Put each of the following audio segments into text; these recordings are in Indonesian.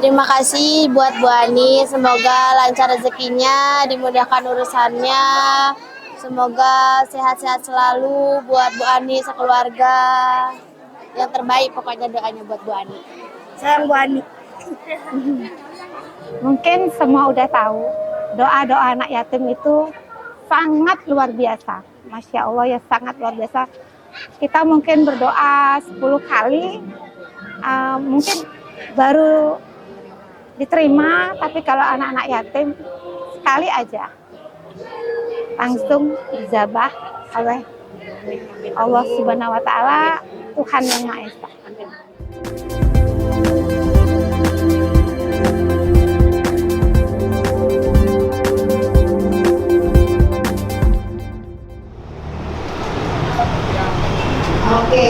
Terima kasih buat Bu Ani, semoga lancar rezekinya, dimudahkan urusannya, semoga sehat-sehat selalu buat Bu Ani sekeluarga. Yang terbaik pokoknya doanya buat Bu Ani. Sayang Bu Ani. Mungkin semua udah tahu, doa-doa anak yatim itu sangat luar biasa. Masya Allah ya, sangat luar biasa. Kita mungkin berdoa 10 kali, mungkin baru diterima, tapi kalau anak-anak yatim sekali aja langsung dijabah oleh Allah Subhanahu wa Ta'ala, Tuhan yang Maha Esa. Oke,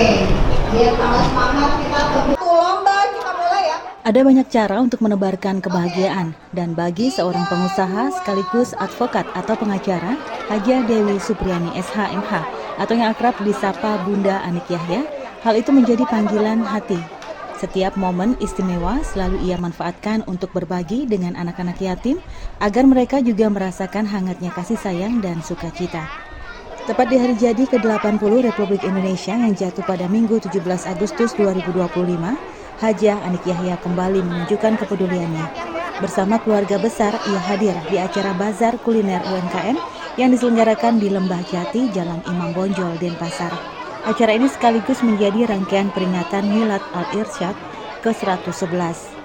biar tambah semangat kita lomba, kita mulai ya. Ada banyak cara untuk menebarkan kebahagiaan, dan bagi seorang pengusaha sekaligus advokat atau pengacara, Hajah Dewi Supriyani SHMH, atau yang akrab disapa Bunda Anik Yahya, hal itu menjadi panggilan hati. Setiap momen istimewa selalu ia manfaatkan untuk berbagi dengan anak-anak yatim, agar mereka juga merasakan hangatnya kasih sayang dan sukacita. Tepat di hari jadi ke-80 Republik Indonesia yang jatuh pada Minggu 17 Agustus 2025, Hajah Anik Yahya kembali menunjukkan kepeduliannya. Bersama keluarga besar, ia hadir di acara Bazar Kuliner UMKM yang diselenggarakan di Lembah Jati, Jalan Imam Bonjol, Denpasar. Acara ini sekaligus menjadi rangkaian peringatan Milad Al-Irsyad ke-111.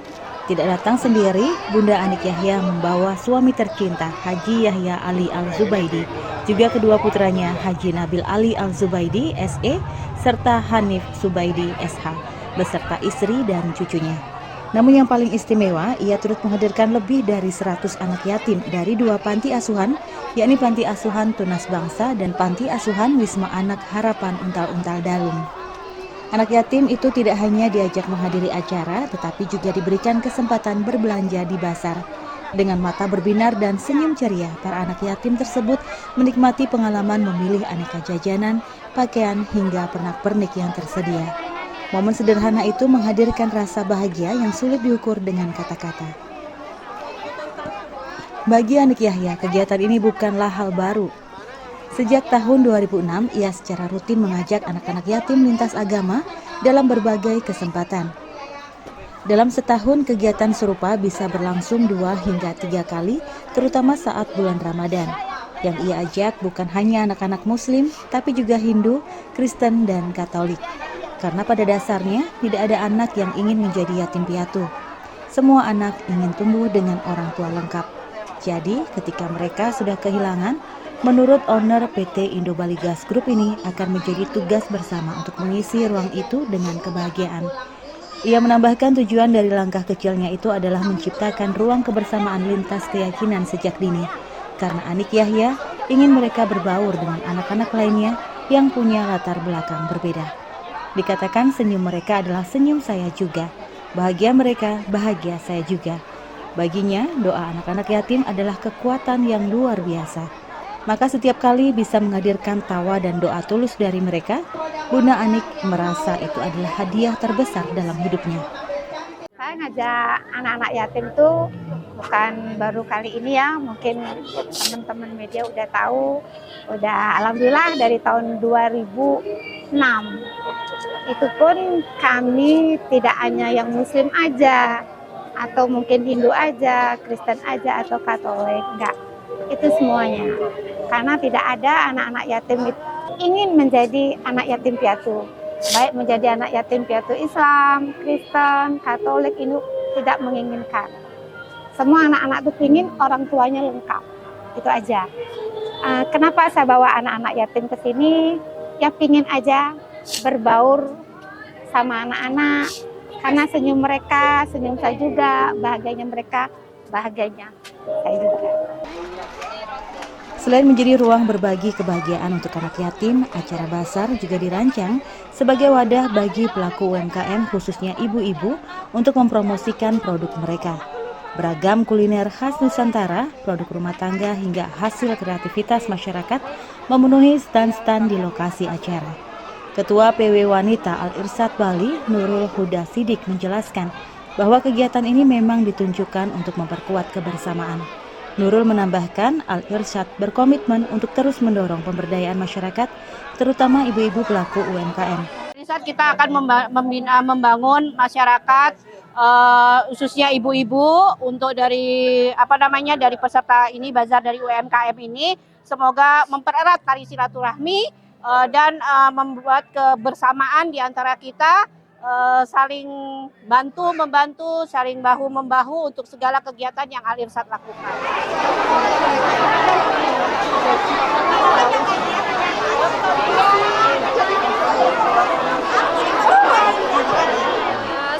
Tidak datang sendiri, Bunda Anik Yahya membawa suami tercinta Haji Yahya Ali Al-Zubaidi, juga kedua putranya Haji Nabil Ali Al-Zubaidi SE, serta Hanif Zubaidi SH, beserta istri dan cucunya. Namun yang paling istimewa, ia turut menghadirkan lebih dari 100 anak yatim dari 2 panti asuhan, yakni Panti Asuhan Tunas Bangsa dan Panti Asuhan Wisma Anak Harapan Untal-Untal Dalem. Anak yatim itu tidak hanya diajak menghadiri acara, tetapi juga diberikan kesempatan berbelanja di pasar. Dengan mata berbinar dan senyum ceria, para anak yatim tersebut menikmati pengalaman memilih aneka jajanan, pakaian, hingga pernak-pernik yang tersedia. Momen sederhana itu menghadirkan rasa bahagia yang sulit diukur dengan kata-kata. Bagi Anik Yahya, kegiatan ini bukanlah hal baru. Sejak tahun 2006, ia secara rutin mengajak anak-anak yatim lintas agama dalam berbagai kesempatan. Dalam setahun, kegiatan serupa bisa berlangsung 2 hingga 3 kali, terutama saat bulan Ramadan. Yang ia ajak bukan hanya anak-anak Muslim, tapi juga Hindu, Kristen, dan Katolik. Karena pada dasarnya, tidak ada anak yang ingin menjadi yatim piatu. Semua anak ingin tumbuh dengan orang tua lengkap. Jadi, ketika mereka sudah kehilangan, menurut owner PT Indo Bali Gas Group ini akan menjadi tugas bersama untuk mengisi ruang itu dengan kebahagiaan. Ia menambahkan tujuan dari langkah kecilnya itu adalah menciptakan ruang kebersamaan lintas keyakinan sejak dini. Karena Anik Yahya ingin mereka berbaur dengan anak-anak lainnya yang punya latar belakang berbeda. Dikatakan senyum mereka adalah senyum saya juga. Bahagia mereka, bahagia saya juga. Baginya, doa anak-anak yatim adalah kekuatan yang luar biasa. Maka setiap kali bisa menghadirkan tawa dan doa tulus dari mereka, Bunda Anik merasa itu adalah hadiah terbesar dalam hidupnya. Saya ngajak anak-anak yatim tuh bukan baru kali ini ya, mungkin teman-teman media udah tahu, udah alhamdulillah dari tahun 2006. Itu pun kami tidak hanya yang Muslim aja, atau mungkin Hindu aja, Kristen aja, atau Katolik, enggak. Itu semuanya. Karena tidak ada anak-anak yatim ingin menjadi anak yatim piatu. Baik menjadi anak yatim piatu Islam, Kristen, Katolik, Hindu, tidak menginginkan. Semua anak-anak itu ingin orang tuanya lengkap. Itu aja. Kenapa saya bawa anak-anak yatim ke sini? Ya pingin aja berbaur sama anak-anak. Karena senyum mereka, senyum saya juga, bahagianya mereka, bahagianya saya juga. Selain menjadi ruang berbagi kebahagiaan untuk anak yatim, acara Bazar juga dirancang sebagai wadah bagi pelaku UMKM khususnya ibu-ibu untuk mempromosikan produk mereka. Beragam kuliner khas Nusantara, produk rumah tangga hingga hasil kreativitas masyarakat memenuhi stand-stand di lokasi acara. Ketua PW Wanita Al-Irsyad Bali, Nurul Huda Sidik menjelaskan, bahwa kegiatan ini memang ditunjukkan untuk memperkuat kebersamaan. Nurul menambahkan, Al-Irsyad berkomitmen untuk terus mendorong pemberdayaan masyarakat, terutama ibu-ibu pelaku UMKM. Saat kita akan membangun masyarakat, khususnya ibu-ibu, untuk dari dari peserta ini, bazar dari UMKM ini, semoga mempererat tali silaturahmi dan membuat kebersamaan di antara kita, saling bantu-membantu, saling bahu-membahu untuk segala kegiatan yang Al-Irsyad lakukan.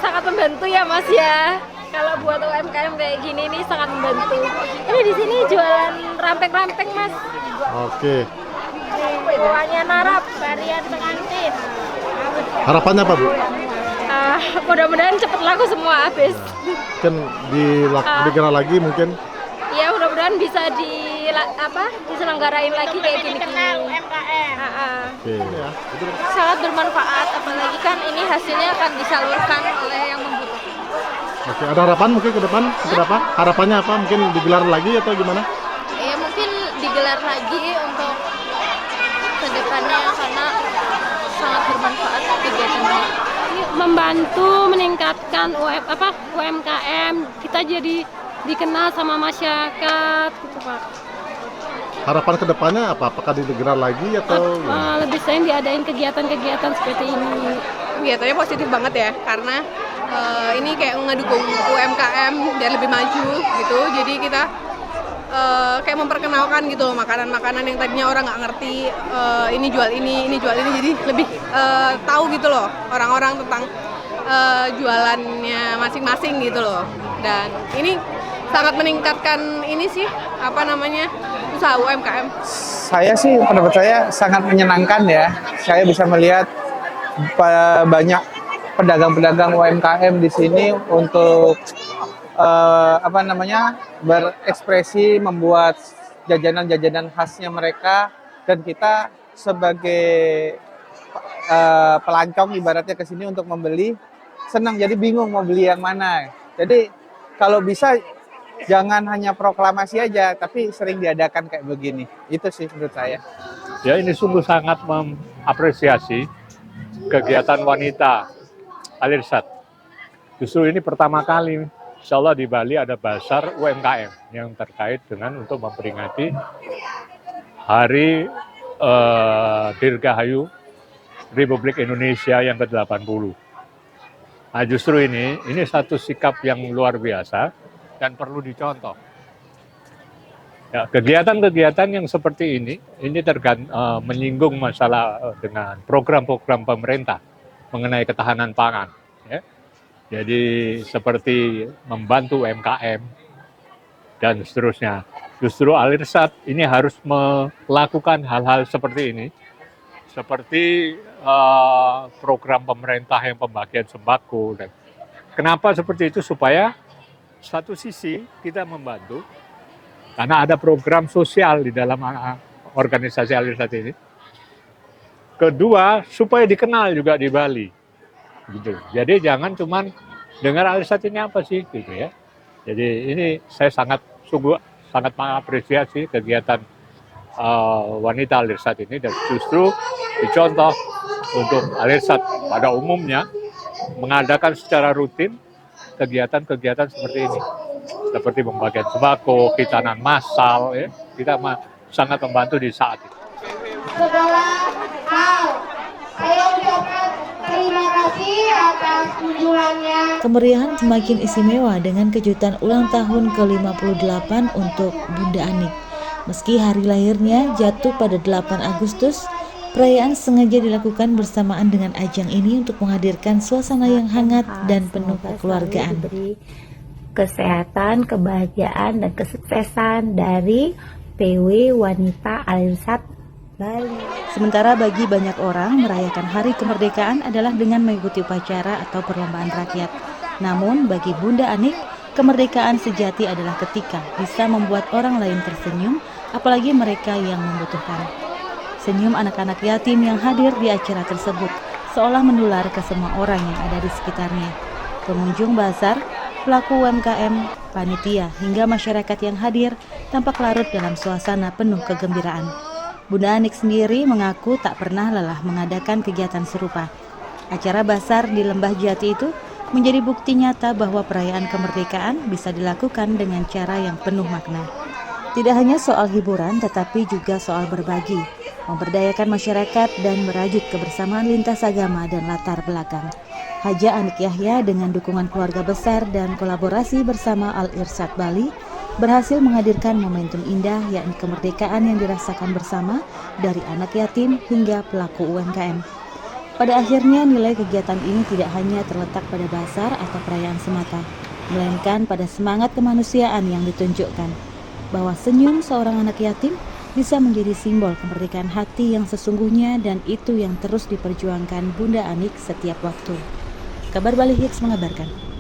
Sangat membantu ya Mas ya. Kalau buat UMKM kayak gini nih sangat membantu. Ini di sini jualan rampeng-rampeng Mas. Oke. Bawahnya narap, varian pengantin. Harapannya apa Bu? Mudah-mudahan cepet laku semua habis. Kan digelar lagi mungkin? Ya mudah-mudahan bisa diselenggarain lagi kayak gini-gini. Oke. Sangat bermanfaat, apalagi kan ini hasilnya akan disalurkan oleh yang membutuhkan. Oke, ada harapan mungkin ke depan? Kenapa? Harapannya apa? Mungkin digelar lagi atau gimana? Ya mungkin digelar lagi untuk kedepannya karena sangat bermanfaat kegiatan ini. Membantu meningkatkan UMKM, kita jadi dikenal sama masyarakat gitu Pak. Harapan ke depannya apa? Apakah digelar lagi atau lebih sering diadain kegiatan-kegiatan seperti ini. Kegiatannya positif banget ya, karena ini kayak ngedukung UMKM biar lebih maju gitu. Jadi kita kayak memperkenalkan gitu loh makanan-makanan yang tadinya orang nggak ngerti, ini jual ini jual ini, jadi lebih tahu gitu loh orang-orang tentang jualannya masing-masing gitu loh. Dan ini sangat meningkatkan ini sih usaha UMKM. Saya sih pendapat saya sangat menyenangkan ya. Saya bisa melihat banyak pedagang-pedagang UMKM di sini untuk berekspresi, membuat jajanan-jajanan khasnya mereka, dan kita sebagai pelancong ibaratnya ke sini untuk membeli, senang, jadi bingung mau beli yang mana. Jadi kalau bisa jangan hanya proklamasi aja, tapi sering diadakan kayak begini. Itu sih menurut saya. Ya, ini sungguh sangat mengapresiasi kegiatan wanita Al-Irsyad. Justru ini pertama kali, insya Allah di Bali ada bazar UMKM yang terkait dengan untuk memperingati Hari Dirgahayu Republik Indonesia yang ke-80. Nah, justru ini satu sikap yang luar biasa dan perlu dicontoh. Ya, kegiatan-kegiatan yang seperti ini menyinggung masalah dengan program-program pemerintah mengenai ketahanan pangan. Ya. Jadi seperti membantu UMKM dan seterusnya. Justru Al-Irsyad ini harus melakukan hal-hal seperti ini, seperti program pemerintah yang pembagian sembako. Dan kenapa seperti itu? Supaya satu sisi kita membantu, karena ada program sosial di dalam organisasi Al-Irsyad ini. Kedua, supaya dikenal juga di Bali. Gitu. Jadi jangan cuman dengar Al-Irsyad ini apa sih gitu ya. Jadi ini saya sangat mengapresiasi kegiatan wanita Al-Irsyad ini, dan justru dicontoh untuk Al-Irsyad pada umumnya mengadakan secara rutin kegiatan-kegiatan seperti ini, seperti pembagian sembako, khitanan massal, ya. Kita sangat membantu di saat itu. Segala hal, saya ucapkan terima kasih atas kunjungannya. Kemeriahan semakin istimewa dengan kejutan ulang tahun ke-58 untuk Bunda Anik. Meski hari lahirnya jatuh pada 8 Agustus, perayaan sengaja dilakukan bersamaan dengan ajang ini untuk menghadirkan suasana yang hangat dan penuh kekeluargaan. Diberi kesehatan, kebahagiaan, dan kesuksesan dari PW Wanita Al-Irsyad Bali. Sementara bagi banyak orang, merayakan Hari Kemerdekaan adalah dengan mengikuti upacara atau perlombaan rakyat. Namun bagi Bunda Anik, kemerdekaan sejati adalah ketika bisa membuat orang lain tersenyum, apalagi mereka yang membutuhkan. Senyum anak-anak yatim yang hadir di acara tersebut seolah menular ke semua orang yang ada di sekitarnya. Pengunjung bazar pelaku UMKM, panitia, hingga masyarakat yang hadir tampak larut dalam suasana penuh kegembiraan. Bunda Anik sendiri mengaku tak pernah lelah mengadakan kegiatan serupa. Acara Basar di Lembah Jati itu menjadi bukti nyata bahwa perayaan kemerdekaan bisa dilakukan dengan cara yang penuh makna. Tidak hanya soal hiburan, tetapi juga soal berbagi, memberdayakan masyarakat dan merajut kebersamaan lintas agama dan latar belakang. Haja Anik Yahya dengan dukungan keluarga besar dan kolaborasi bersama Al-Irsyad Bali berhasil menghadirkan momentum indah yakni kemerdekaan yang dirasakan bersama dari anak yatim hingga pelaku UMKM. Pada akhirnya nilai kegiatan ini tidak hanya terletak pada basar atau perayaan semata, melainkan pada semangat kemanusiaan yang ditunjukkan, bahwa senyum seorang anak yatim bisa menjadi simbol kemerdekaan hati yang sesungguhnya dan itu yang terus diperjuangkan Bunda Anik setiap waktu. Kabar Bali Hits mengabarkan.